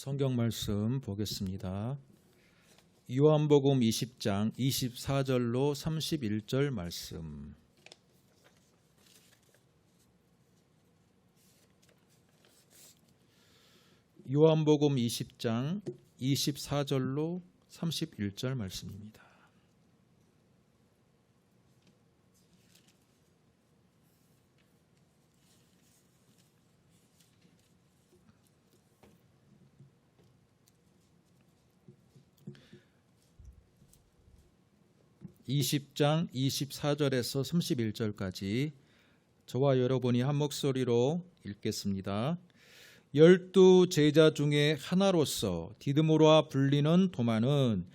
성경 말씀 보겠습니다. 요한복음 20장 24절로 31절 말씀. 요한복음 20장 24절로 31절 말씀입니다. (20장) 24절에서 31절까지 저와 여러분이 한 목소리로 읽겠습니다. 12 제자 중에 하나로서 디드모라 불리는 도마는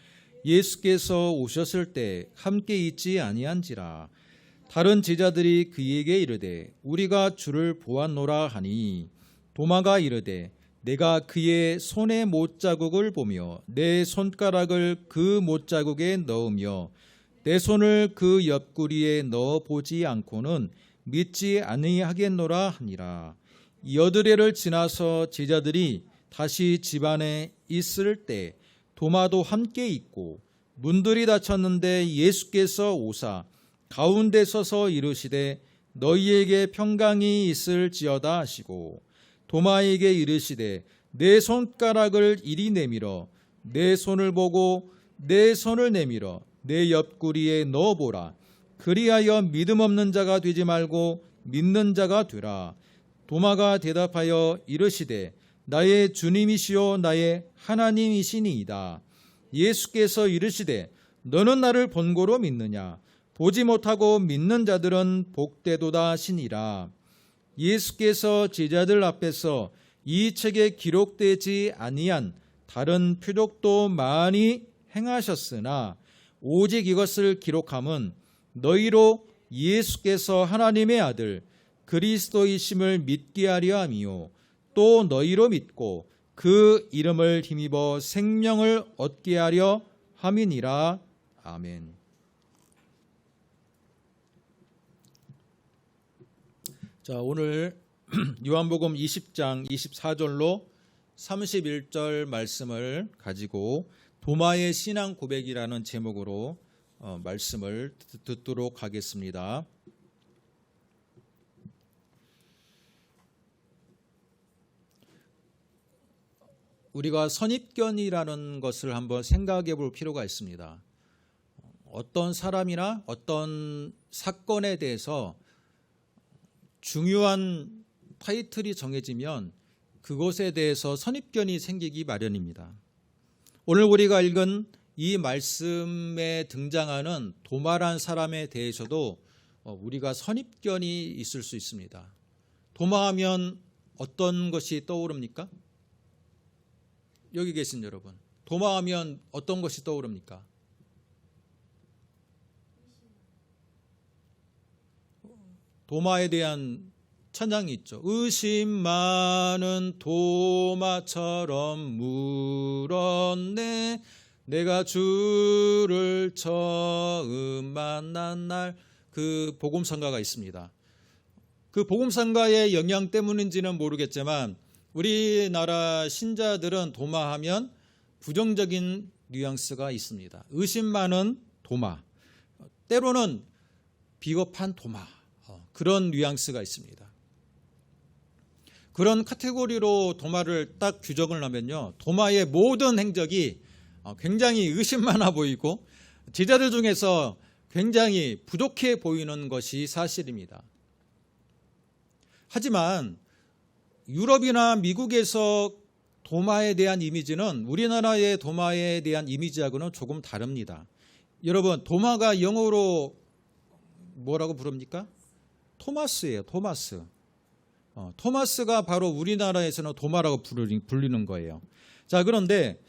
예수께서 오셨을 때 함께 있지 아니한지라. 다른 제자들이 그에게 이르되 우리가 주를 보았노라 하니, 도마가 이르되 내가 그의 손의 못자국을 보며 내 손가락을 그 못자국에 넣으며 내 손을 그 옆구리에 넣어보지 않고는 믿지 아니하겠노라 하니라. 여드레를 지나서 제자들이 다시 집안에 있을 때 도마도 함께 있고, 문들이 닫혔는데 예수께서 오사 가운데 서서 이르시되 너희에게 평강이 있을지어다 하시고, 도마에게 이르시되 내 손가락을 이리 내밀어 내 손을 보고 내 손을 내밀어 내 옆구리에 넣어보라. 그리하여 믿음 없는 자가 되지 말고 믿는 자가 되라. 도마가 대답하여 이르시되 나의 주님이시요 나의 하나님이시니이다. 예수께서 이르시되 너는 나를 본고로 믿느냐? 보지 못하고 믿는 자들은 복되도다 하시니라. 예수께서 제자들 앞에서 이 책에 기록되지 아니한 다른 표적도 많이 행하셨으나 오직 이것을 기록함은 너희로 예수께서 하나님의 아들 그리스도이심을 믿게 하려 함이요, 또 너희로 믿고 그 이름을 힘입어 생명을 얻게 하려 함이니라. 아멘. 자, 오늘 요한복음 20장 24절로 31절 말씀을 가지고 도마의 신앙 고백이라는 제목으로 말씀을 듣도록 하겠습니다. 우리가 선입견이라는 것을 한번 생각해 볼 필요가 있습니다. 어떤 사람이나 어떤 사건에 대해서 중요한 타이틀이 정해지면 그것에 대해서 선입견이 생기기 마련입니다. 오늘 우리가 읽은 이 말씀에 등장하는 도마란 사람에 대해서도 우리가 선입견이 있을 수 있습니다. 도마하면 어떤 것이 떠오릅니까? 여기 계신 여러분, 도마하면 어떤 것이 떠오릅니까? 도마에 대한 찬양이 있죠. 의심 많은 도마처럼 물었네, 내가 주를 처음 만난 날. 그 복음성가가 있습니다. 그 복음성가의 영향 때문인지는 모르겠지만 우리나라 신자들은 도마하면 부정적인 뉘앙스가 있습니다. 의심 많은 도마, 때로는 비겁한 도마, 그런 뉘앙스가 있습니다. 그런 카테고리로 도마를 딱 규정을 하면요, 도마의 모든 행적이 굉장히 의심 많아 보이고 제자들 중에서 굉장히 부족해 보이는 것이 사실입니다. 하지만 유럽이나 미국에서 도마에 대한 이미지는 우리나라의 도마에 대한 이미지하고는 조금 다릅니다. 여러분, 도마가 영어로 뭐라고 부릅니까? 토마스예요. 토마스. 토마스가 바로 우리나라에서는 도마라고 불리는 거예요. 자, 그런데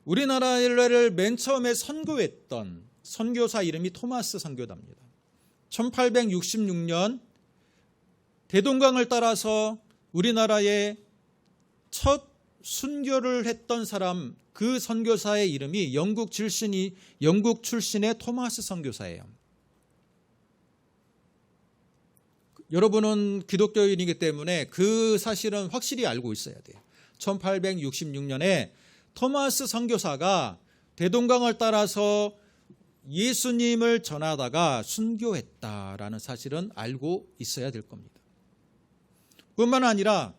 우리나라를 맨 처음에 선교했던 선교사 이름이 토마스 선교사입니다. 1866년 대동강을 따라서 우리나라에 첫 순교를 했던 사람, 그 선교사의 이름이 영국 출신의 토마스 선교사예요. 여러분은 기독교인이기 때문에 그 사실은 확실히 알고 있어야 돼요. 1866년에 토마스 선교사가 대동강을 따라서 예수님을 전하다가 순교했다라는 사실은 알고 있어야 될 겁니다. 뿐만 아니라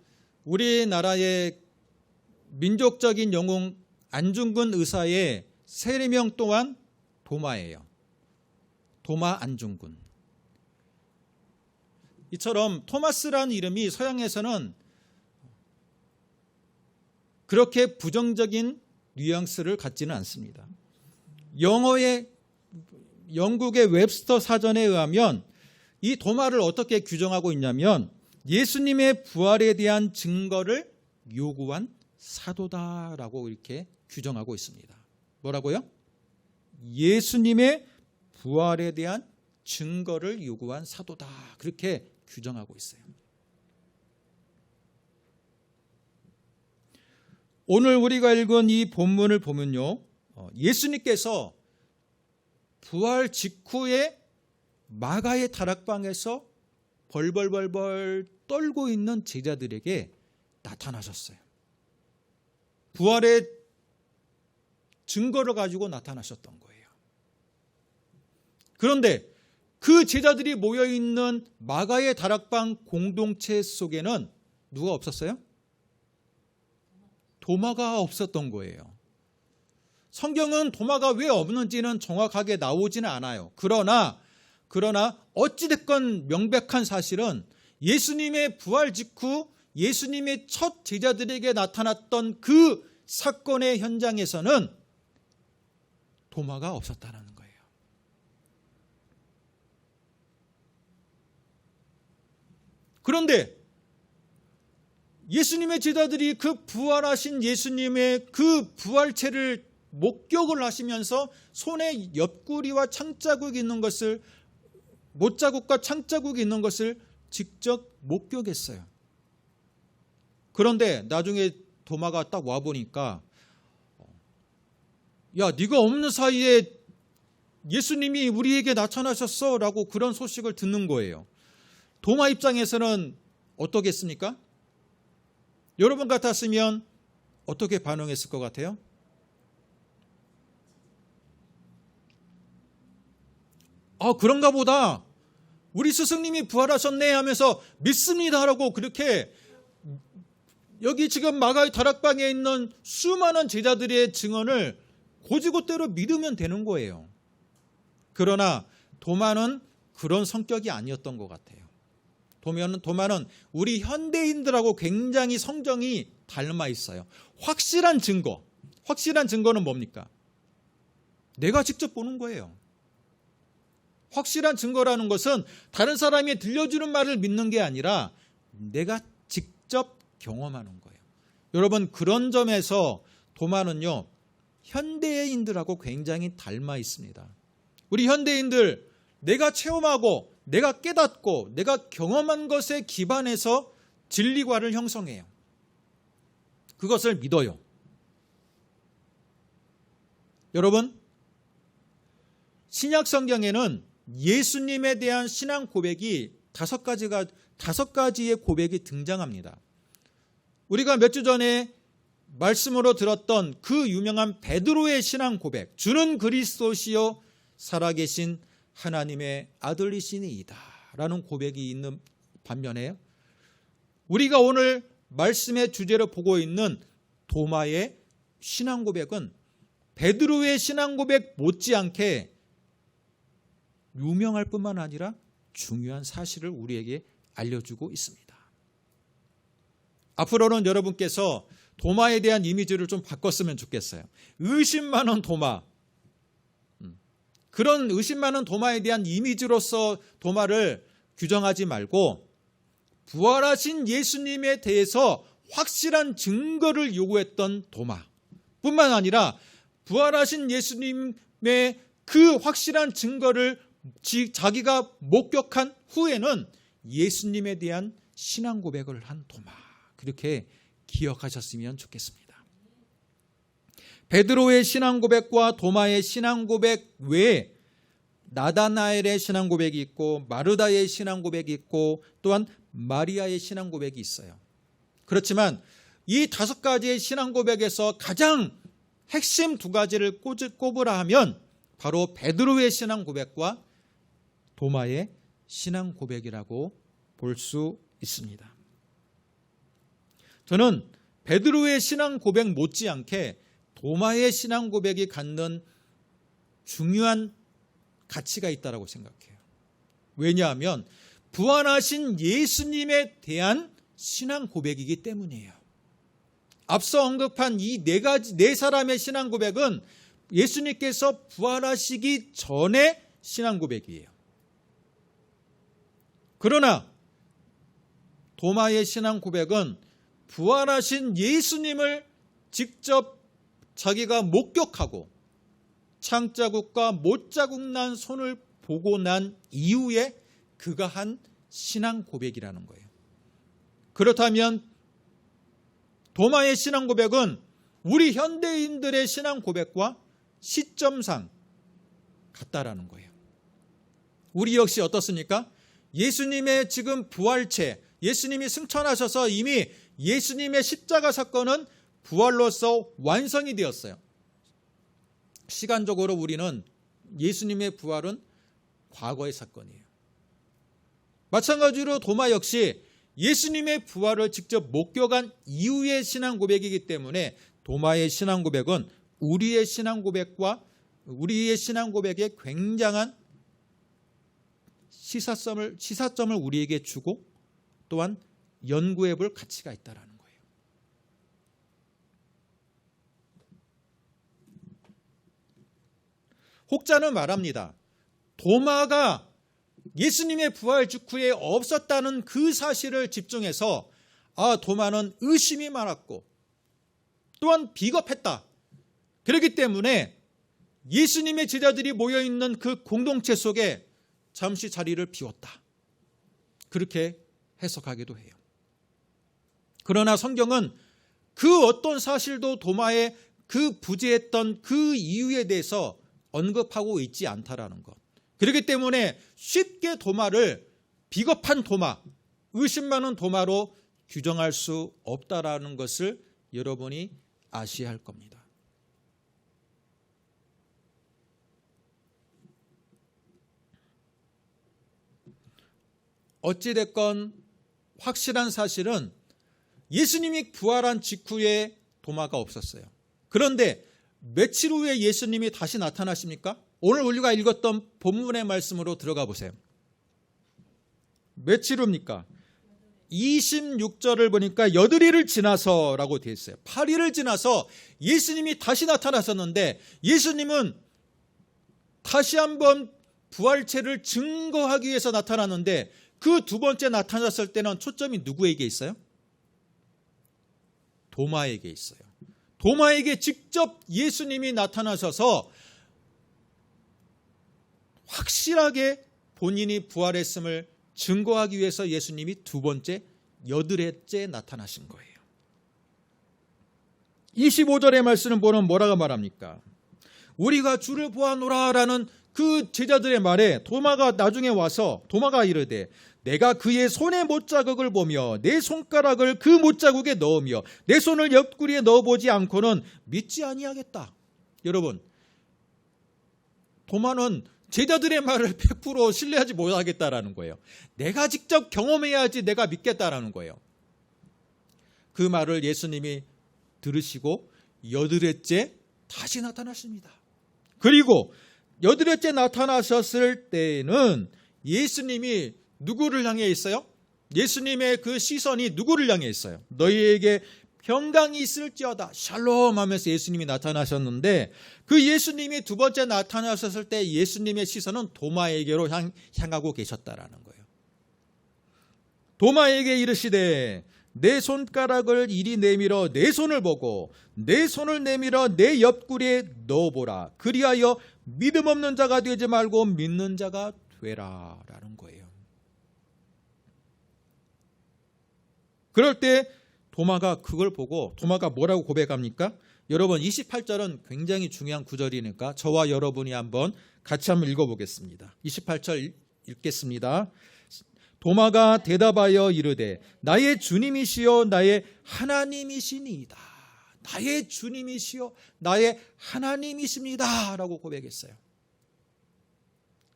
우리나라의 민족적인 영웅 안중근 의사의 세례명 또한 도마예요. 도마 안중근. 이처럼 토마스라는 이름이 서양에서는 그렇게 부정적인 뉘앙스를 갖지는 않습니다. 영국의 웹스터 사전에 의하면 이 도마를 어떻게 규정하고 있냐면 예수님의 부활에 대한 증거를 요구한 사도다라고 이렇게 규정하고 있습니다. 뭐라고요? 예수님의 부활에 대한 증거를 요구한 사도다. 그렇게 규정하고 있어요. 오늘 우리가 읽은 이 본문을 보면요, 예수님께서 부활 직후에 마가의 다락방에서 벌벌벌벌 떨고 있는 제자들에게 나타나셨어요. 부활의 증거를 가지고 나타나셨던 거예요. 그런데 그 제자들이 모여있는 마가의 다락방 공동체 속에는 누가 없었어요? 도마가 없었던 거예요. 성경은 도마가 왜 없는지는 정확하게 나오지는 않아요. 그러나 어찌됐건 명백한 사실은 예수님의 부활 직후 예수님의 첫 제자들에게 나타났던 그 사건의 현장에서는 도마가 없었다는 거예요. 그런데 예수님의 제자들이 그 부활하신 예수님의 그 부활체를 목격을 하시면서 손에 옆구리와 창자국이 있는 것을, 못자국과 창자국이 있는 것을 직접 목격했어요. 그런데 나중에 도마가 딱 와보니까 야, 네가 없는 사이에 예수님이 우리에게 나타나셨어 라고 그런 소식을 듣는 거예요. 도마 입장에서는 어떻겠습니까? 여러분 같았으면 어떻게 반응했을 것 같아요? 그런가 보다. 우리 스승님이 부활하셨네 하면서 믿습니다라고 그렇게 여기 지금 마가의 다락방에 있는 수많은 제자들의 증언을 고지고대로 믿으면 되는 거예요. 그러나 도마는 그런 성격이 아니었던 것 같아요. 도마는 우리 현대인들하고 굉장히 성정이 닮아 있어요. 확실한 증거는 뭡니까? 내가 직접 보는 거예요. 확실한 증거라는 것은 다른 사람이 들려주는 말을 믿는 게 아니라 내가 직접 경험하는 거예요. 여러분, 그런 점에서 도마는요, 현대인들하고 굉장히 닮아 있습니다. 우리 현대인들, 내가 체험하고 내가 깨닫고 내가 경험한 것에 기반해서 진리관을 형성해요. 그것을 믿어요. 여러분, 신약 성경에는 예수님에 대한 신앙 고백이 다섯 가지의 고백이 등장합니다. 우리가 몇 주 전에 말씀으로 들었던 그 유명한 베드로의 신앙 고백, 주는 그리스도시요 살아계신 하나님의 아들이시니이다 라는 고백이 있는 반면에 우리가 오늘 말씀의 주제로 보고 있는 도마의 신앙 고백은 베드로의 신앙 고백 못지않게 유명할 뿐만 아니라 중요한 사실을 우리에게 알려주고 있습니다. 앞으로는 여러분께서 도마에 대한 이미지를 좀 바꿨으면 좋겠어요. 의심 많은 도마, 그런 의심 많은 도마에 대한 이미지로서 도마를 규정하지 말고 부활하신 예수님에 대해서 확실한 증거를 요구했던 도마 뿐만 아니라 부활하신 예수님의 그 확실한 증거를 자기가 목격한 후에는 예수님에 대한 신앙 고백을 한 도마, 그렇게 기억하셨으면 좋겠습니다. 베드로의 신앙 고백과 도마의 신앙 고백 외에 나다나엘의 신앙 고백이 있고 마르다의 신앙 고백이 있고 또한 마리아의 신앙 고백이 있어요. 그렇지만 이 5가지의 신앙 고백에서 가장 핵심 2가지를 꼽으라 하면 바로 베드로의 신앙 고백과 도마의 신앙 고백이라고 볼 수 있습니다. 저는 베드로의 신앙 고백 못지않게 도마의 신앙 고백이 갖는 중요한 가치가 있다고 생각해요. 왜냐하면 부활하신 예수님에 대한 신앙 고백이기 때문이에요. 앞서 언급한 이 4사람의 신앙 고백은 예수님께서 부활하시기 전의 신앙 고백이에요. 그러나 도마의 신앙 고백은 부활하신 예수님을 직접 자기가 목격하고 창자국과 못자국 난 손을 보고 난 이후에 그가 한 신앙 고백이라는 거예요. 그렇다면 도마의 신앙 고백은 우리 현대인들의 신앙 고백과 시점상 같다라는 거예요. 우리 역시 어떻습니까? 예수님의 지금 부활체, 예수님이 승천하셔서 이미 예수님의 십자가 사건은 부활로서 완성이 되었어요. 시간적으로 우리는 예수님의 부활은 과거의 사건이에요. 마찬가지로 도마 역시 예수님의 부활을 직접 목격한 이후의 신앙 고백이기 때문에 도마의 신앙 고백은 우리의 신앙 고백에 굉장한 시사점을 우리에게 주고 또한 연구해 볼 가치가 있다라는 거예요. 혹자는 말합니다. 도마가 예수님의 부활 직후에 없었다는 그 사실을 집중해서 도마는 의심이 많았고 또한 비겁했다. 그렇기 때문에 예수님의 제자들이 모여있는 그 공동체 속에 잠시 자리를 비웠다. 그렇게 해석하기도 해요. 그러나 성경은 그 어떤 사실도 도마의 그 부재했던 그 이유에 대해서 언급하고 있지 않다라는 것. 그렇기 때문에 쉽게 도마를 비겁한 도마, 의심 많은 도마로 규정할 수 없다라는 것을 여러분이 아셔야 할 겁니다. 어찌됐건 확실한 사실은 예수님이 부활한 직후에 도마가 없었어요. 그런데 며칠 후에 예수님이 다시 나타나십니까? 오늘 우리가 읽었던 본문의 말씀으로 들어가 보세요. 며칠 후입니까? 26절을 보니까 8일을 지나서라고 되어 있어요. 8일을 지나서 예수님이 다시 나타나셨는데 예수님은 다시 한번 부활체를 증거하기 위해서 나타났는데 그 2번째 나타났을 때는 초점이 누구에게 있어요? 도마에게 있어요. 도마에게 직접 예수님이 나타나셔서 확실하게 본인이 부활했음을 증거하기 위해서 예수님이 2번째 8회째 나타나신 거예요. 25절의 말씀은 뭐라고 말합니까? 우리가 주를 보아노라라는 그 제자들의 말에 도마가 나중에 와서 도마가 이르되 내가 그의 손의 못자국을 보며 내 손가락을 그 못자국에 넣으며 내 손을 옆구리에 넣어보지 않고는 믿지 아니하겠다. 여러분, 도마는 제자들의 말을 100% 신뢰하지 못하겠다라는 거예요. 내가 직접 경험해야지 내가 믿겠다라는 거예요. 그 말을 예수님이 들으시고 8회째 다시 나타나십니다. 그리고 8회째 나타나셨을 때는 예수님이 누구를 향해 있어요? 예수님의 그 시선이 누구를 향해 있어요? 너희에게 평강이 있을지어다 샬롬 하면서 예수님이 나타나셨는데 그 예수님이 2번째 나타나셨을 때 예수님의 시선은 도마에게로 향하고 계셨다라는 거예요. 도마에게 이르시되 내 손가락을 이리 내밀어 내 손을 보고 내 손을 내밀어 내 옆구리에 넣어보라. 그리하여 믿음 없는 자가 되지 말고 믿는 자가 되라 라는 거예요. 그럴 때 도마가 그걸 보고 도마가 뭐라고 고백합니까? 여러분 28절은 굉장히 중요한 구절이니까 저와 여러분이 같이 한번 읽어보겠습니다. 28절 읽겠습니다. 도마가 대답하여 이르되 나의 주님이시여 나의 하나님이시니이다. 나의 주님이시여 나의 하나님이십니다 라고 고백했어요.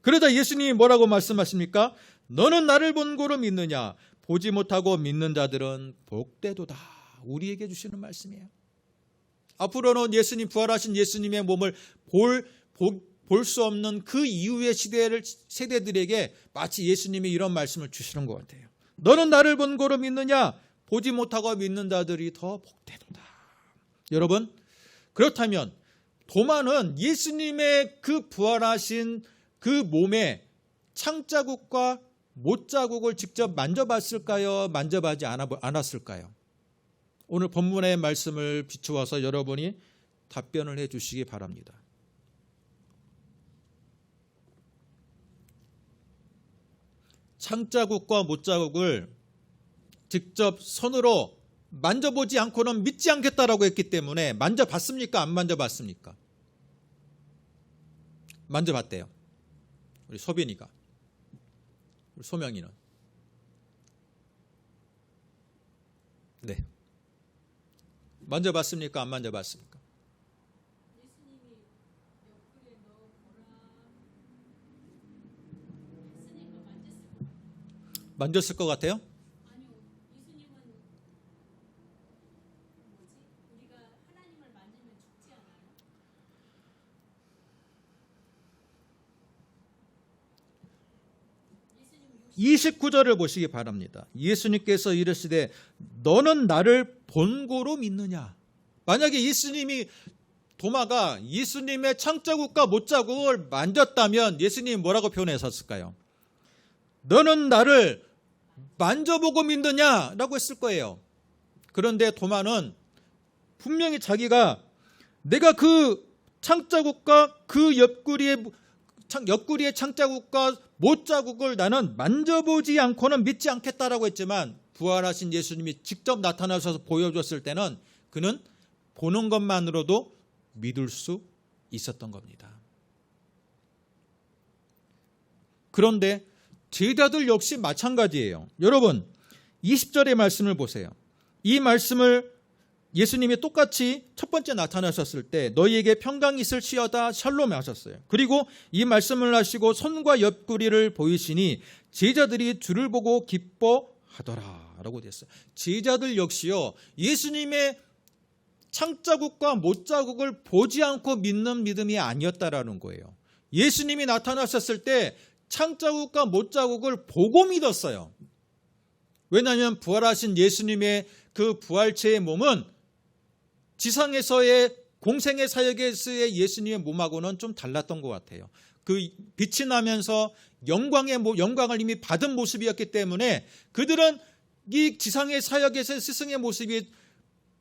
그러자 예수님이 뭐라고 말씀하십니까? 너는 나를 본고로 믿느냐? 보지 못하고 믿는 자들은 복되도다. 우리에게 주시는 말씀이에요. 앞으로는 예수님, 부활하신 예수님의 몸을 볼 수 없는 그 이후의 세대들에게 마치 예수님이 이런 말씀을 주시는 것 같아요. 너는 나를 본고로 믿느냐? 보지 못하고 믿는 자들이 더 복되도다. 여러분, 그렇다면 도마는 예수님의 그 부활하신 그 몸의 창자국과 못자국을 직접 만져봤을까요? 만져보지 않았을까요? 오늘 본문의 말씀을 비추어서 여러분이 답변을 해 주시기 바랍니다. 창자국과 못자국을 직접 손으로 만져보지 않고는 믿지 않겠다라고 했기 때문에 만져봤습니까? 안 만져봤습니까? 만져봤대요. 우리 소빈이가. 우리 소명이는. 네. 만져봤습니까? 안 만져봤습니까? 만졌을 것 같아요? 아니요. 예수님은 우리가 하나님을 만지면 죽지 않아요? 29절을 보시기 바랍니다. 예수님께서 이르시되 너는 나를 본고로 믿느냐? 만약에 예수님이 도마가 예수님의 창자국과 못자국을 만졌다면 예수님이 뭐라고 표현했었을까요? 너는 나를 만져보고 믿느냐라고 했을 거예요. 그런데 도마는 분명히 자기가 내가 그 창자국과 그 옆구리의 창자국과 못자국을 나는 만져보지 않고는 믿지 않겠다라고 했지만 부활하신 예수님이 직접 나타나셔서 보여줬을 때는 그는 보는 것만으로도 믿을 수 있었던 겁니다. 그런데 제자들 역시 마찬가지예요. 여러분 20절의 말씀을 보세요. 이 말씀을 예수님이 똑같이 첫 번째 나타나셨을 때 너희에게 평강이 있을지어다 샬롬 하셨어요. 그리고 이 말씀을 하시고 손과 옆구리를 보이시니 제자들이 주를 보고 기뻐하더라 라고 됐어요. 제자들 역시요 예수님의 창자국과 못자국을 보지 않고 믿는 믿음이 아니었다라는 거예요. 예수님이 나타나셨을 때 창자국과 못자국을 보고 믿었어요. 왜냐하면 부활하신 예수님의 그 부활체의 몸은 지상에서의 공생의 사역에서의 예수님의 몸하고는 좀 달랐던 것 같아요. 그 빛이 나면서 영광을 이미 받은 모습이었기 때문에 그들은 이 지상의 사역에서의 스승의 모습이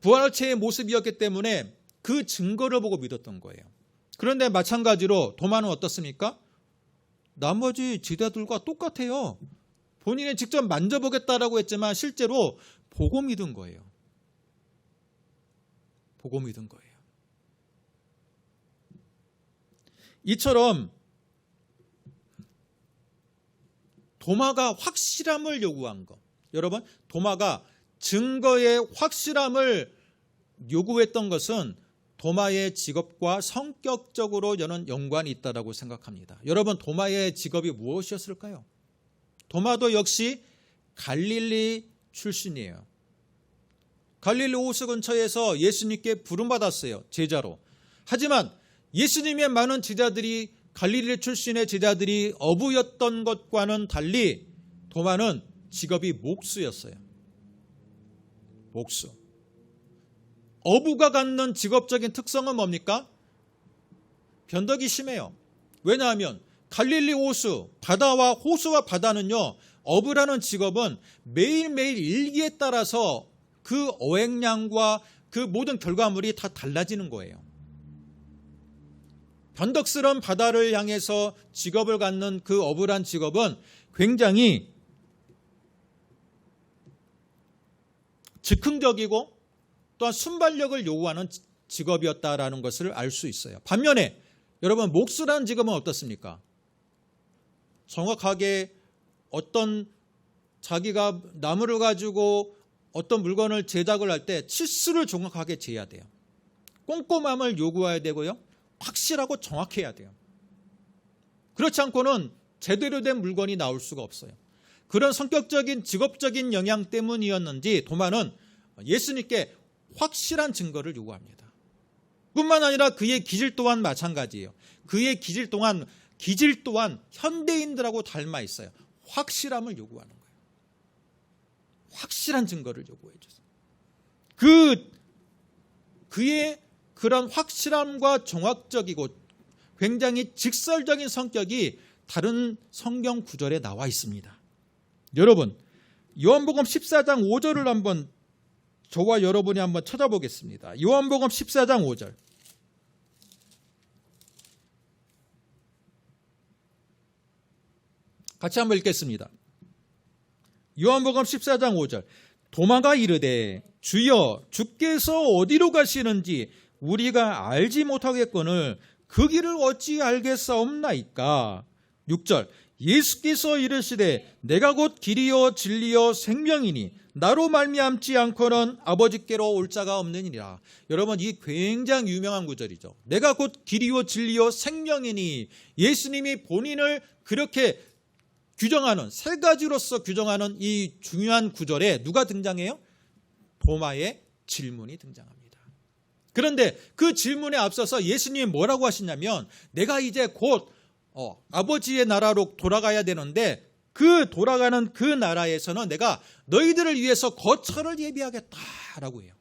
부활체의 모습이었기 때문에 그 증거를 보고 믿었던 거예요. 그런데 마찬가지로 도마는 어떻습니까? 나머지 제자들과 똑같아요. 본인이 직접 만져보겠다라고 했지만 실제로 보고 믿은 거예요. 보고 믿은 거예요. 이처럼 도마가 확실함을 요구한 것. 여러분, 도마가 증거의 확실함을 요구했던 것은 도마의 직업과 성격적으로 저는 연관이 있다고 생각합니다. 여러분, 도마의 직업이 무엇이었을까요? 도마도 역시 갈릴리 출신이에요. 갈릴리 호수 근처에서 예수님께 부름받았어요. 제자로. 하지만 예수님의 많은 제자들이 갈릴리 출신의 제자들이 어부였던 것과는 달리 도마는 직업이 목수였어요. 목수. 어부가 갖는 직업적인 특성은 뭡니까? 변덕이 심해요. 왜냐하면 갈릴리 호수, 바다와 호수와 바다는요, 어부라는 직업은 매일매일 일기에 따라서 그 어획량과 그 모든 결과물이 다 달라지는 거예요. 변덕스러운 바다를 향해서 직업을 갖는 그 어부란 직업은 굉장히 즉흥적이고 또한 순발력을 요구하는 직업이었다라는 것을 알 수 있어요. 반면에 여러분, 목수라는 직업은 어떻습니까? 정확하게 어떤 자기가 나무를 가지고 어떤 물건을 제작을 할 때 치수를 정확하게 재야 돼요. 꼼꼼함을 요구해야 되고요. 확실하고 정확해야 돼요. 그렇지 않고는 제대로 된 물건이 나올 수가 없어요. 그런 성격적인 직업적인 영향 때문이었는지 도마는 예수님께 확실한 증거를 요구합니다. 뿐만 아니라 그의 기질 또한 마찬가지예요. 그의 기질 또한 현대인들하고 닮아 있어요. 확실함을 요구하는 거예요. 확실한 증거를 요구해 주세요. 그의 그런 확실함과 정확적이고 굉장히 직설적인 성격이 다른 성경 구절에 나와 있습니다. 여러분, 요한복음 14장 5절을 한번 저와 여러분이 한번 찾아보겠습니다. 요한복음 14장 5절. 같이 한번 읽겠습니다. 요한복음 14장 5절. 도마가 이르되 주여 주께서 어디로 가시는지 우리가 알지 못하겠거늘 그 길을 어찌 알겠사옵나이까. 6절. 예수께서 이르시되 내가 곧 길이요 진리요 생명이니 나로 말미암지 않고는 아버지께로 올 자가 없느니라. 여러분, 이 굉장히 유명한 구절이죠. 내가 곧 길이요 진리요 생명이니 예수님이 본인을 그렇게 규정하는 세 가지로서 규정하는 이 중요한 구절에 누가 등장해요? 도마의 질문이 등장합니다. 그런데 그 질문에 앞서서 예수님이 뭐라고 하시냐면 내가 이제 곧 아버지의 나라로 돌아가야 되는데 그 돌아가는 그 나라에서는 내가 너희들을 위해서 거처를 예비하겠다라고 해요.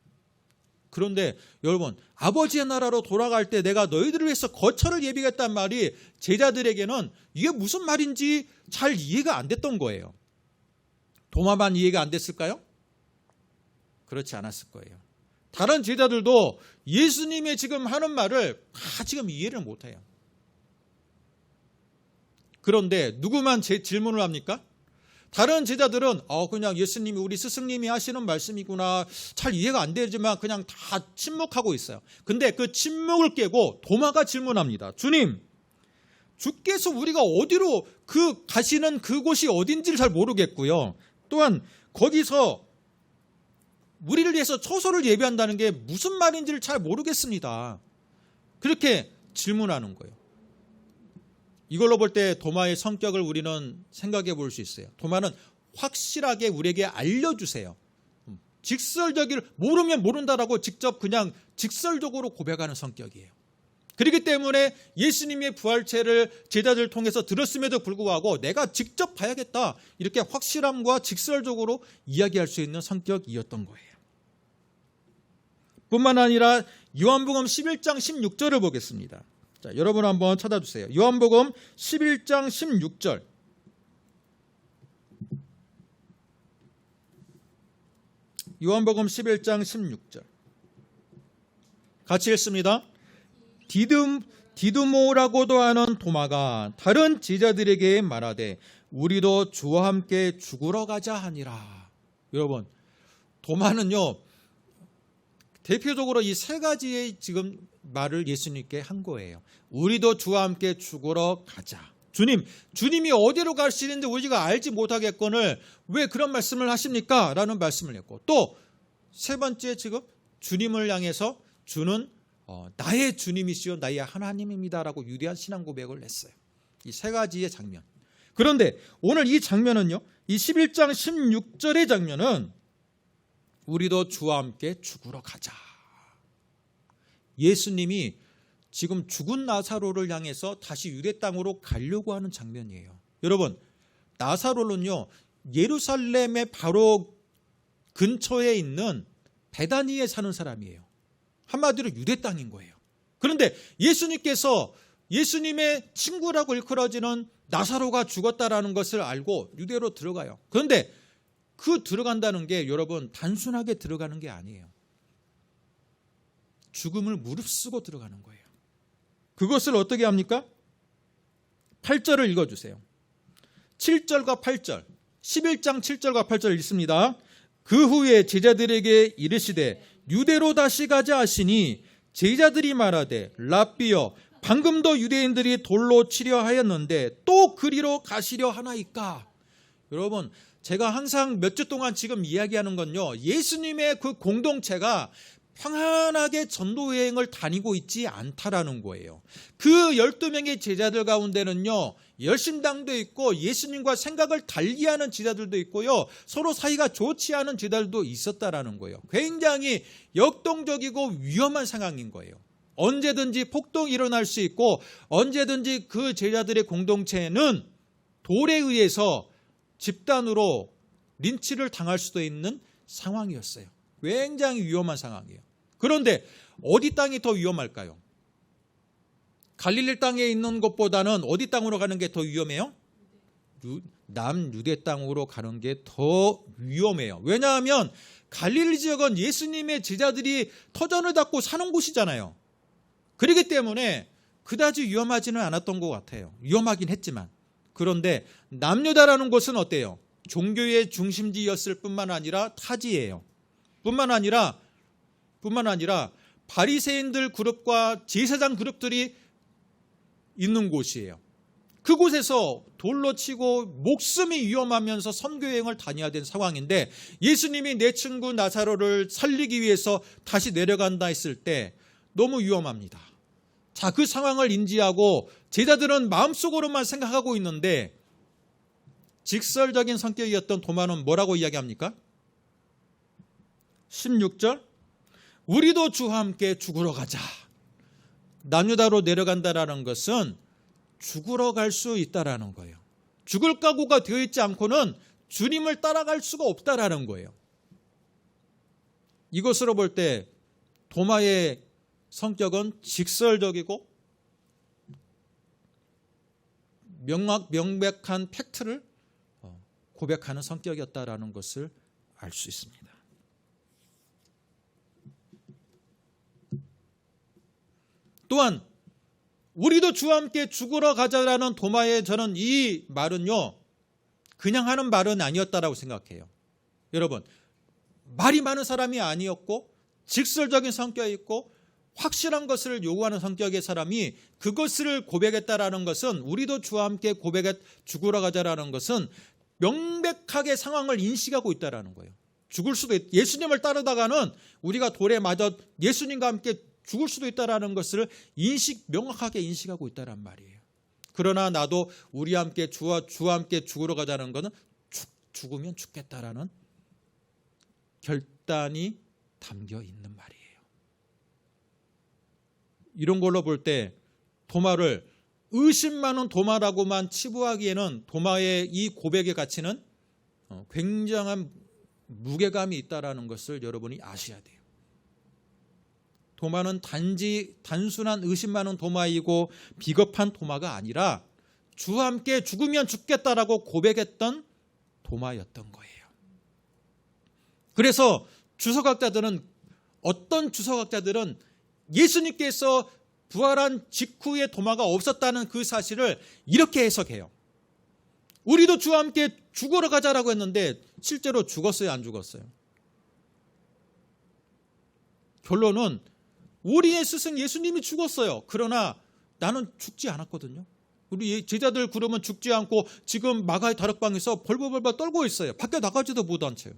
그런데 여러분, 아버지의 나라로 돌아갈 때 내가 너희들을 위해서 거처를 예비하겠다는 말이 제자들에게는 이게 무슨 말인지 잘 이해가 안 됐던 거예요. 도마만 이해가 안 됐을까요? 그렇지 않았을 거예요. 다른 제자들도 예수님의 지금 하는 말을 다 지금 이해를 못해요. 그런데 누구만 제 질문을 합니까? 다른 제자들은 그냥 예수님이 우리 스승님이 하시는 말씀이구나, 잘 이해가 안 되지만 그냥 다 침묵하고 있어요. 근데 그 침묵을 깨고 도마가 질문합니다. 주님, 주께서 우리가 어디로 가시는 그곳이 어딘지를 잘 모르겠고요. 또한 거기서 우리를 위해서 처소를 예비한다는 게 무슨 말인지를 잘 모르겠습니다. 그렇게 질문하는 거예요. 이걸로 볼 때 도마의 성격을 우리는 생각해 볼 수 있어요. 도마는 확실하게 우리에게 알려주세요. 직설적인, 모르면 모른다라고 직접 그냥 직설적으로 고백하는 성격이에요. 그렇기 때문에 예수님의 부활체를 제자들을 통해서 들었음에도 불구하고 내가 직접 봐야겠다, 이렇게 확실함과 직설적으로 이야기할 수 있는 성격이었던 거예요. 뿐만 아니라 요한복음 11장 16절을 보겠습니다. 자, 여러분 한번 찾아주세요. 요한복음 11장 16절. 요한복음 11장 16절. 같이 읽습니다. 디두모라고도 하는 도마가 다른 제자들에게 말하되 우리도 주와 함께 죽으러 가자 하니라. 여러분, 도마는요, 대표적으로 이 세 가지의 지금 말을 예수님께 한 거예요. 우리도 주와 함께 죽으러 가자. 주님이 어디로 가시는지 우리가 알지 못하겠거늘 왜 그런 말씀을 하십니까? 라는 말씀을 했고, 또 세 번째 지금 주님을 향해서 주는 나의 주님이시요 나의 하나님입니다라고 유대한 신앙 고백을 했어요. 이 세 가지의 장면. 그런데 오늘 이 장면은요, 이 11장 16절의 장면은 우리도 주와 함께 죽으러 가자. 예수님이 지금 죽은 나사로를 향해서 다시 유대 땅으로 가려고 하는 장면이에요. 여러분, 나사로는요, 예루살렘의 바로 근처에 있는 베다니에 사는 사람이에요. 한마디로 유대 땅인 거예요. 그런데 예수님께서 예수님의 친구라고 일컬어지는 나사로가 죽었다라는 것을 알고 유대로 들어가요. 그런데 그 들어간다는 게 여러분 단순하게 들어가는 게 아니에요. 죽음을 무릅쓰고 들어가는 거예요. 그것을 어떻게 합니까? 8절을 읽어주세요. 7절과 8절, 11장 7절과 8절 읽습니다. 그 후에 제자들에게 이르시되 유대로 다시 가자 하시니 제자들이 말하되 랍비여 방금도 유대인들이 돌로 치려 하였는데 또 그리로 가시려 하나이까. 여러분, 제가 항상 몇 주 동안 지금 이야기하는 건요, 예수님의 그 공동체가 평안하게 전도 여행을 다니고 있지 않다라는 거예요. 그 12명의 제자들 가운데는요, 열심당도 있고 예수님과 생각을 달리하는 제자들도 있고요, 서로 사이가 좋지 않은 제자들도 있었다라는 거예요. 굉장히 역동적이고 위험한 상황인 거예요. 언제든지 폭동이 일어날 수 있고 언제든지 그 제자들의 공동체는 돌에 의해서 집단으로 린치를 당할 수도 있는 상황이었어요. 굉장히 위험한 상황이에요. 그런데 어디 땅이 더 위험할까요? 갈릴리 땅에 있는 것보다는 어디 땅으로 가는 게 더 위험해요? 남유대 땅으로 가는 게 더 위험해요. 왜냐하면 갈릴리 지역은 예수님의 제자들이 터전을 닫고 사는 곳이잖아요. 그렇기 때문에 그다지 위험하지는 않았던 것 같아요. 위험하긴 했지만. 그런데 남유다라는 곳은 어때요? 종교의 중심지였을 뿐만 아니라 타지예요. 뿐만 아니라 바리새인들 그룹과 제사장 그룹들이 있는 곳이에요. 그곳에서 돌로 치고 목숨이 위험하면서 선교여행을 다녀야 된 상황인데, 예수님이 내 친구 나사로를 살리기 위해서 다시 내려간다 했을 때 너무 위험합니다. 자, 그 상황을 인지하고 제자들은 마음속으로만 생각하고 있는데, 직설적인 성격이었던 도마는 뭐라고 이야기합니까? 16절, 우리도 주와 함께 죽으러 가자. 남유다로 내려간다라는 것은 죽으러 갈 수 있다라는 거예요. 죽을 각오가 되어 있지 않고는 주님을 따라갈 수가 없다라는 거예요. 이것으로 볼 때 도마의 성격은 직설적이고 명백한 팩트를 고백하는 성격이었다라는 것을 알 수 있습니다. 또한 우리도 주와 함께 죽으러 가자라는 도마의 저는 이 말은요, 그냥 하는 말은 아니었다라고 생각해요. 여러분, 말이 많은 사람이 아니었고 직설적인 성격이 있고 확실한 것을 요구하는 성격의 사람이 그것을 고백했다라는 것은, 우리도 주와 함께 죽으러 가자라는 것은 명백하게 상황을 인식하고 있다라는 거예요. 죽을 수도 예수님을 따르다가는 우리가 돌에 맞아 예수님과 함께 죽을 수도 있다라는 것을 명확하게 인식하고 있다란 말이에요. 그러나 나도 주와 함께 죽으러 가자는 것은 죽으면 죽겠다라는 결단이 담겨 있는 말이에요. 이런 걸로 볼 때 도마를 의심 많은 도마라고만 치부하기에는 도마의 이 고백의 가치는 굉장한 무게감이 있다라는 것을 여러분이 아셔야 돼요. 도마는 단순한 의심 많은 도마이고 비겁한 도마가 아니라 주와 함께 죽으면 죽겠다라고 고백했던 도마였던 거예요. 그래서 어떤 주석학자들은 예수님께서 부활한 직후에 도마가 없었다는 그 사실을 이렇게 해석해요. 우리도 주와 함께 죽으러 가자라고 했는데 실제로 죽었어요, 안 죽었어요? 결론은 우리의 스승 예수님이 죽었어요. 그러나 나는 죽지 않았거든요. 우리 제자들 그러면 죽지 않고 지금 마가의 다락방에서 벌벌벌 떨고 있어요. 밖에 나가지도 못한 채요.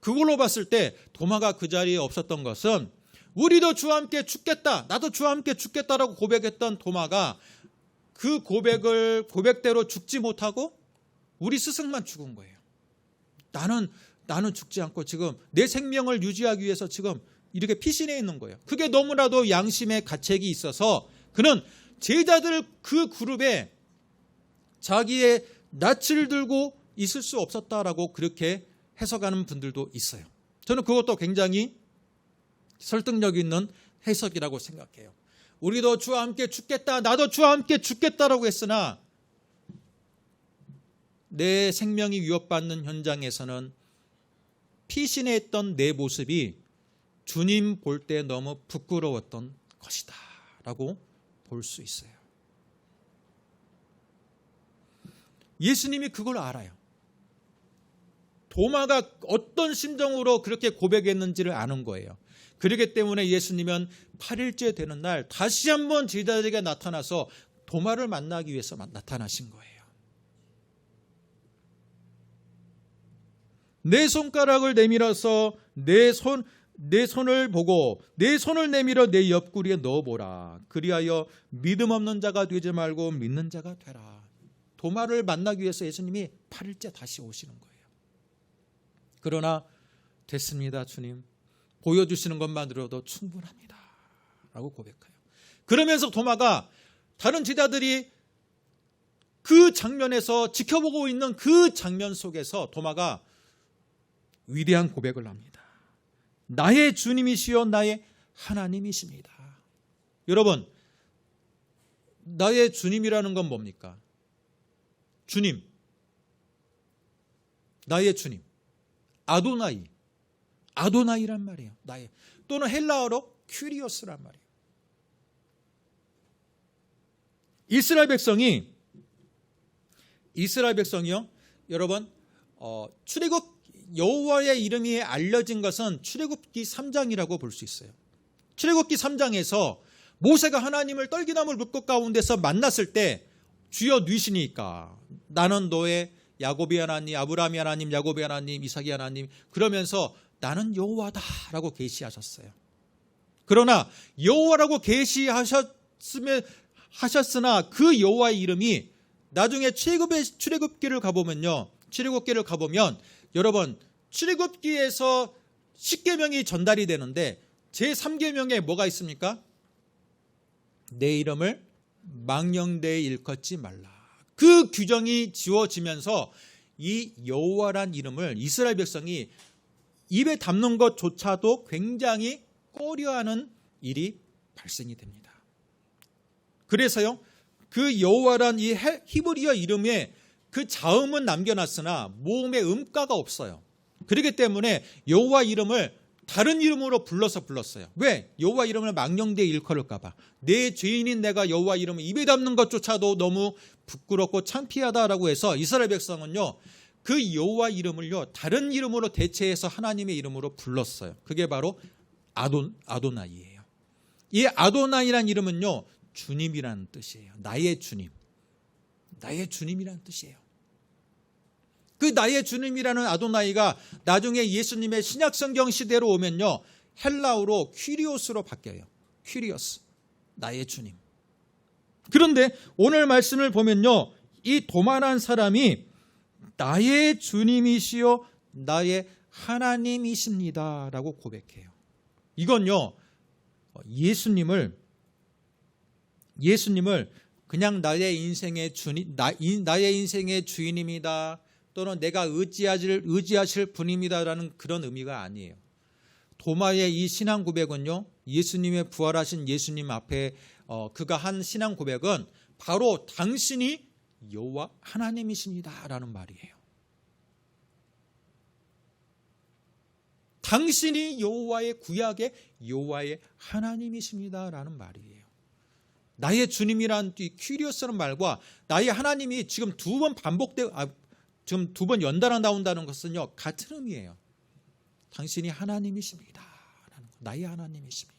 그걸로 봤을 때 도마가 그 자리에 없었던 것은, 우리도 주와 함께 죽겠다, 나도 주와 함께 죽겠다라고 고백했던 도마가 그 고백대로 죽지 못하고 우리 스승만 죽은 거예요. 나는 죽지 않고 지금 내 생명을 유지하기 위해서 지금 이렇게 피신해 있는 거예요. 그게 너무나도 양심의 가책이 있어서 그는 제자들 그 그룹에 자기의 낯을 들고 있을 수 없었다라고 그렇게 해석하는 분들도 있어요. 저는 그것도 굉장히 설득력 있는 해석이라고 생각해요. 우리도 주와 함께 죽겠다, 나도 주와 함께 죽겠다라고 했으나 내 생명이 위협받는 현장에서는 피신했던 내 모습이 주님 볼 때 너무 부끄러웠던 것이다 라고 볼 수 있어요. 예수님이 그걸 알아요. 도마가 어떤 심정으로 그렇게 고백했는지를 아는 거예요. 그렇기 때문에 예수님은 8일째 되는 날 다시 한번 제자들에게 나타나서 도마를 만나기 위해서 나타나신 거예요. 내 손가락을 내밀어서 내 손을 보고 내 손을 내밀어 내 옆구리에 넣어보라. 그리하여 믿음 없는 자가 되지 말고 믿는 자가 되라. 도마를 만나기 위해서 예수님이 8일째 다시 오시는 거예요. 그러나 됐습니다, 주님. 보여주시는 것만으로도 충분합니다 라고 고백해요. 그러면서 도마가 다른 제자들이 그 장면에서 지켜보고 있는 그 장면 속에서 도마가 위대한 고백을 합니다. 나의 주님이시여 나의 하나님이십니다. 여러분, 나의 주님이라는 건 뭡니까? 주님, 나의 주님, 아도나이란 말이에요. 나의, 또는 헬라어로 큐리오스란 말이에요. 이스라엘 백성이요, 여러분, 출애굽 여호와의 이름이 알려진 것은 출애굽기 3장이라고 볼 수 있어요. 출애굽기 3장에서 모세가 하나님을 떨기나무 물꽃 가운데서 만났을 때 주여 누이시니까 나는 너의 야곱의 하나님, 아브라함의 하나님, 야곱의 하나님, 이삭의 하나님, 그러면서 나는 여호와다라고 계시하셨어요. 그러나 여호와라고 계시하셨으나 그 여호와의 이름이 나중에 출애굽기를 가보면 여러분, 출애굽기에서 10계명이 전달이 되는데 제3계명에 뭐가 있습니까? 내 이름을 망령되이 일컫지 말라. 그 규정이 지워지면서 이 여호와란 이름을 이스라엘 백성이 입에 담는 것조차도 굉장히 꺼려하는 일이 발생이 됩니다. 그래서요, 그 여호와란 이 히브리어 이름에 그 자음은 남겨놨으나 모음의 음가가 없어요. 그렇기 때문에 여호와 이름을 다른 이름으로 불렀어요. 왜? 여호와 이름을 망령되이 일컬을까 봐. 내 죄인인 내가 여호와 이름을 입에 담는 것조차도 너무 부끄럽고 창피하다라고 해서 이스라엘 백성은요, 그 여호와 이름을요 다른 이름으로 대체해서 하나님의 이름으로 불렀어요. 그게 바로 아도나이예요. 이 아도나이란 이름은요 주님이라는 뜻이에요. 나의 주님, 나의 주님이라는 뜻이에요. 그 나의 주님이라는 아도나이가 나중에 예수님의 신약성경 시대로 오면요 헬라어로 퀴리오스로 바뀌어요. 퀴리오스, 나의 주님. 그런데 오늘 말씀을 보면요, 이 도마란 사람이 나의 주님이시여 나의 하나님이십니다 라고 고백해요. 이건요 예수님을 그냥 나의 인생의 주인입니다, 또는 내가 의지하실 분입니다라는 그런 의미가 아니에요. 도마의 이 신앙 고백은요, 예수님의 부활하신 예수님 앞에 그가 한 신앙 고백은 바로 당신이 여호와 하나님이십니다라는 말이에요. 당신이 여호와의 구약의 여호와의 하나님이십니다라는 말이에요. 나의 주님이란 이 퀴리오스라는 말과 나의 하나님이 지금 두 번 지금 두 번 연달아 나온다는 것은요 같은 의미예요. 당신이 하나님이십니다. 나의 하나님이십니다.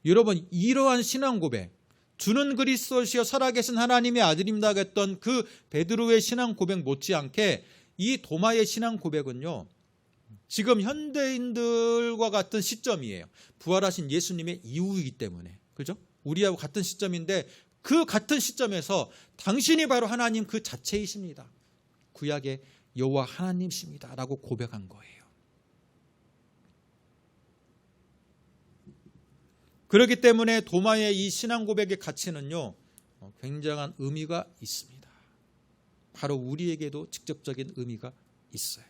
여러분, 이러한 신앙 고백, 주는 그리스도시여 살아계신 하나님의 아들입니다 했던 그 베드로의 신앙 고백 못지않게 이 도마의 신앙 고백은요 지금 현대인들과 같은 시점이에요. 부활하신 예수님의 이후이기 때문에. 그죠? 우리하고 같은 시점인데 그 같은 시점에서 당신이 바로 하나님 그 자체이십니다. 구약의 여호와 하나님이십니다 라고 고백한 거예요. 그렇기 때문에 도마의 이 신앙 고백의 가치는요 굉장한 의미가 있습니다. 바로 우리에게도 직접적인 의미가 있어요.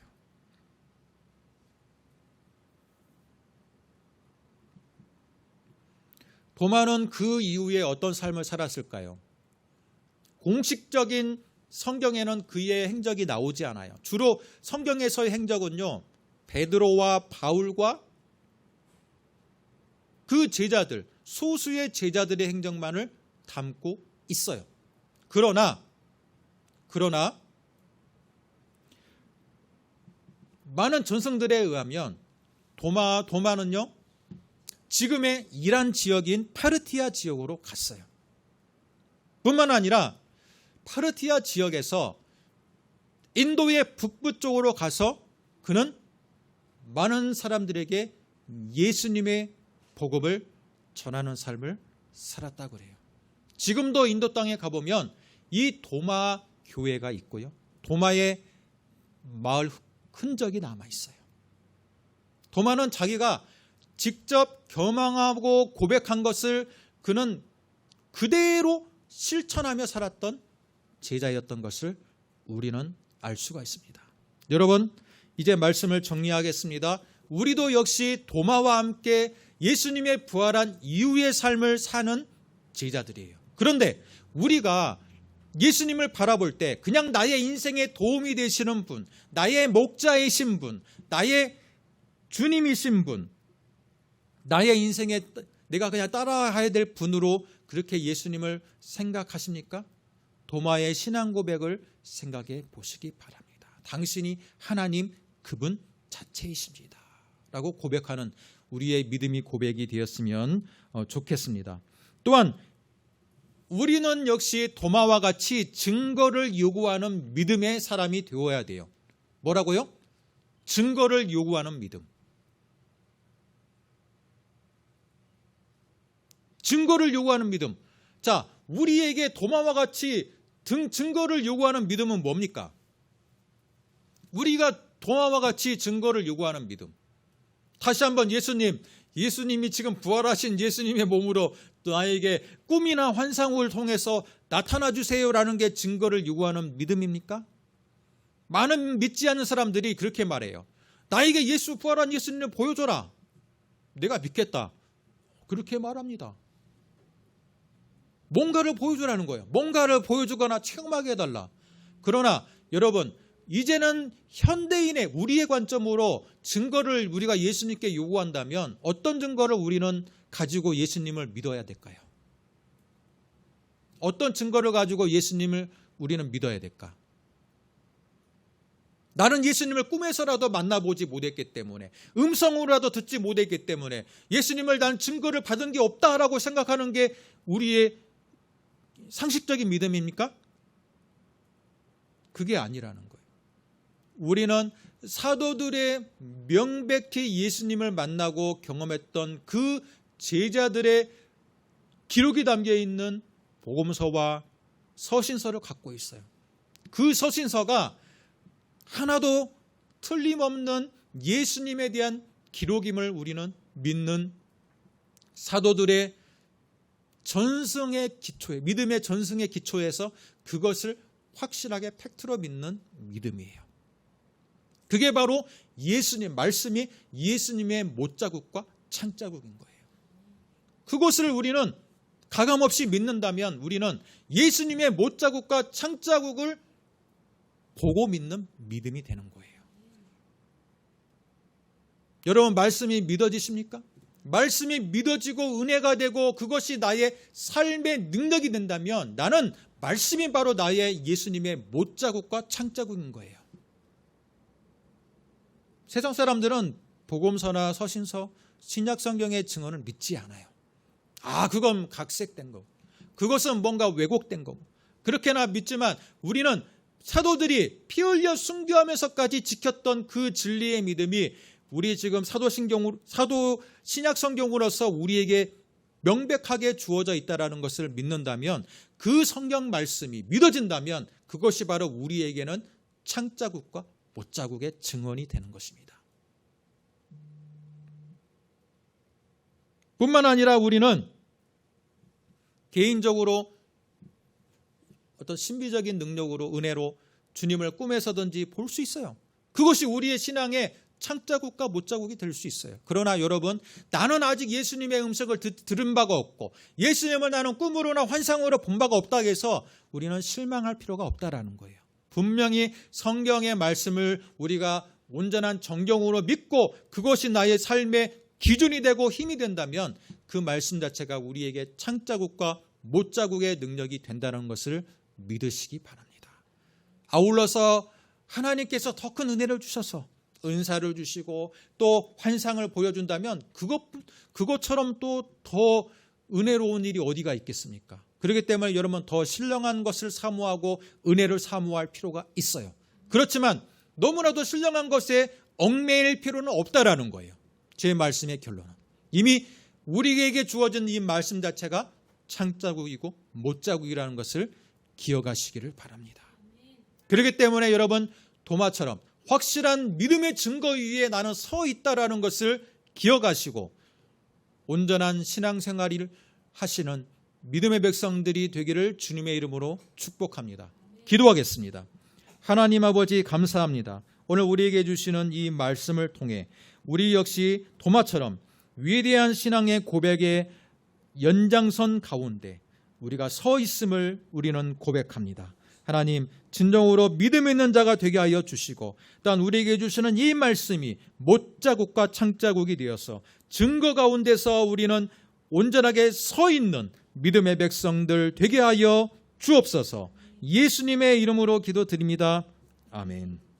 도마는 그 이후에 어떤 삶을 살았을까요? 공식적인 성경에는 그의 행적이 나오지 않아요. 주로 성경에서의 행적은요 베드로와 바울과 그 제자들, 소수의 제자들의 행적만을 담고 있어요. 그러나 많은 전승들에 의하면 도마는요 지금의 이란 지역인 파르티아 지역으로 갔어요. 뿐만 아니라 파르티아 지역에서 인도의 북부 쪽으로 가서 그는 많은 사람들에게 예수님의 복음을 전하는 삶을 살았다고 그래요. 지금도 인도 땅에 가보면 이 도마 교회가 있고요. 도마의 마을 흔적이 남아있어요. 도마는 자기가 직접 경험하고 고백한 것을 그는 그대로 실천하며 살았던 제자였던 것을 우리는 알 수가 있습니다. 여러분, 이제 말씀을 정리하겠습니다. 우리도 역시 도마와 함께 예수님의 부활한 이후의 삶을 사는 제자들이에요. 그런데 우리가 예수님을 바라볼 때 그냥 나의 인생에 도움이 되시는 분, 나의 목자이신 분, 나의 주님이신 분, 나의 인생에 내가 그냥 따라가야 될 분으로 그렇게 예수님을 생각하십니까? 도마의 신앙 고백을 생각해 보시기 바랍니다. 당신이 하나님 그분 자체이십니다 라고 고백하는 우리의 믿음이 고백이 되었으면 좋겠습니다. 또한 우리는 역시 도마와 같이 증거를 요구하는 믿음의 사람이 되어야 돼요. 뭐라고요? 증거를 요구하는 믿음. 증거를 요구하는 믿음. 자, 우리에게 도마와 같이 증거를 요구하는 믿음은 뭡니까? 우리가 도마와 같이 증거를 요구하는 믿음. 다시 한번 예수님이 지금 부활하신 예수님의 몸으로 나에게 꿈이나 환상을 통해서 나타나 주세요라는 게 증거를 요구하는 믿음입니까? 많은 믿지 않는 사람들이 그렇게 말해요. 나에게 부활한 예수님을 보여줘라. 내가 믿겠다. 그렇게 말합니다. 뭔가를 보여주라는 거예요. 뭔가를 보여주거나 체험하게 해달라. 그러나 여러분, 이제는 현대인의 우리의 관점으로 증거를 우리가 예수님께 요구한다면 어떤 증거를 우리는 가지고 예수님을 믿어야 될까요? 어떤 증거를 가지고 예수님을 우리는 믿어야 될까? 나는 예수님을 꿈에서라도 만나보지 못했기 때문에, 음성으로라도 듣지 못했기 때문에 예수님을 난 증거를 받은 게 없다라고 생각하는 게 우리의 상식적인 믿음입니까? 그게 아니라는 거예요. 우리는 사도들의 명백히 예수님을 만나고 경험했던 그 제자들의 기록이 담겨 있는 복음서와 서신서를 갖고 있어요. 그 서신서가 하나도 틀림없는 예수님에 대한 기록임을 우리는 믿는 사도들의 전승의 기초에, 믿음의 전승의 기초에서 그것을 확실하게 팩트로 믿는 믿음이에요. 그게 바로 예수님, 말씀이 예수님의 못자국과 창자국인 거예요. 그것을 우리는 가감없이 믿는다면 우리는 예수님의 못자국과 창자국을 보고 믿는 믿음이 되는 거예요. 여러분, 말씀이 믿어지십니까? 말씀이 믿어지고 은혜가 되고 그것이 나의 삶의 능력이 된다면 나는 말씀이 바로 나의 예수님의 못자국과 창자국인 거예요. 세상 사람들은 복음서나 서신서, 신약성경의 증언을 믿지 않아요. 그건 각색된 거고, 그것은 뭔가 왜곡된 거고, 그렇게나 믿지만 우리는 사도들이 피 흘려 순교하면서까지 지켰던 그 진리의 믿음이 우리 지금 사도 신약성경으로서 우리에게 명백하게 주어져 있다는 것을 믿는다면, 그 성경 말씀이 믿어진다면 그것이 바로 우리에게는 창자국과 못자국의 증언이 되는 것입니다. 뿐만 아니라 우리는 개인적으로 어떤 신비적인 능력으로, 은혜로 주님을 꿈에서든지 볼 수 있어요. 그것이 우리의 신앙의 창자국과 못자국이 될 수 있어요. 그러나 여러분, 나는 아직 예수님의 음성을 들은 바가 없고 예수님을 나는 꿈으로나 환상으로 본 바가 없다고 해서 우리는 실망할 필요가 없다라는 거예요. 분명히 성경의 말씀을 우리가 온전한 정경으로 믿고 그것이 나의 삶의 기준이 되고 힘이 된다면 그 말씀 자체가 우리에게 창자국과 못자국의 능력이 된다는 것을 믿으시기 바랍니다. 아울러서 하나님께서 더 큰 은혜를 주셔서 은사를 주시고 또 환상을 보여준다면 그것처럼 또 더 은혜로운 일이 어디가 있겠습니까? 그렇기 때문에 여러분, 더 신령한 것을 사모하고 은혜를 사모할 필요가 있어요. 그렇지만 너무나도 신령한 것에 얽매일 필요는 없다라는 거예요. 제 말씀의 결론은. 이미 우리에게 주어진 이 말씀 자체가 창자국이고 못자국이라는 것을 기억하시기를 바랍니다. 그렇기 때문에 여러분, 도마처럼 확실한 믿음의 증거 위에 나는 서 있다라는 것을 기억하시고 온전한 신앙생활을 하시는 믿음의 백성들이 되기를 주님의 이름으로 축복합니다. 기도하겠습니다. 하나님 아버지, 감사합니다. 오늘 우리에게 주시는 이 말씀을 통해 우리 역시 도마처럼 위대한 신앙의 고백의 연장선 가운데 우리가 서 있음을 우리는 고백합니다. 하나님, 진정으로 믿음 있는 자가 되게 하여 주시고 또한 우리에게 주시는 이 말씀이 못자국과 창자국이 되어서 증거 가운데서 우리는 온전하게 서 있는 믿음의 백성들 되게 하여 주옵소서. 예수님의 이름으로 기도드립니다. 아멘.